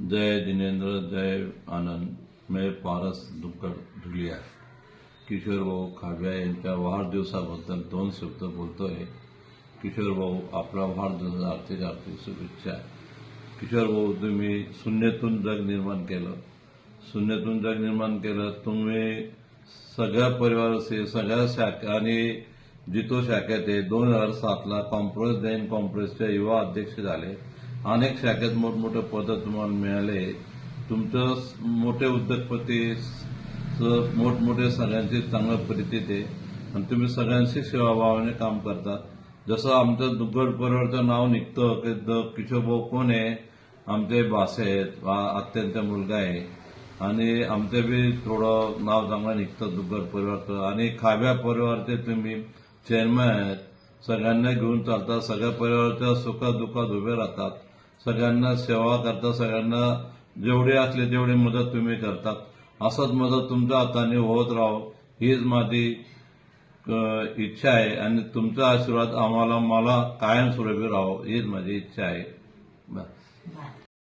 जय जिनेंद्र, जय आनंद. मैं पारस दुक्कड धुलिया. किशोर भाऊ खाव्या यांच्या वाढदिवसाबद्दल 2 शब्द बोलतोय. किशोर भाऊ, आपला वाढदिवस हार्दिक शुभेच्छा. किशोर भाऊ, तुम्ही शून्यातून जग निर्माण केलं. तुम्ही सगळ्या परिवाराचे सगळ्या शाखा आणि जितो शाखेत 2007ला कॉम्प्रेसच्या युवा अध्यक्ष झाले. अनेक शाखेत मोठमोठे पद तुम्हाला मिळाले. तुमचं मोठे उद्योगपती, मोठमोठे सगळ्यांची चांगलं परिचित आहे आणि तुम्ही सगळ्यांशी सेवाभावाने काम करता. जसं आमचं दुग्गड परिवाराचं नाव निघतं की किशोर भाऊ कोण आहे, आमचे भासे आहेत, आत्यांचा मुलगा आहे आणि आमचं बी थोडं नाव चांगलं निघतं दुग्गड परिवाराचं. आणि खाव्या परिवाराचे तुम्ही चेअरमॅन आहेत. सगळ्यांना घेऊन चालतात, सगळ्या परिवाराच्या सुखादुखात उभे राहतात, सगळ्यांना सेवा करतात, सगळ्यांना जेवढी असली तेवढी मदत तुम्ही करतात. असंच मदत तुमच्या हाताने होत राहो हीच माझी इच्छा आहे आणि तुमचा आशीर्वाद मला कायमस्वरूपी राहो हीच माझी इच्छा आहे. बस.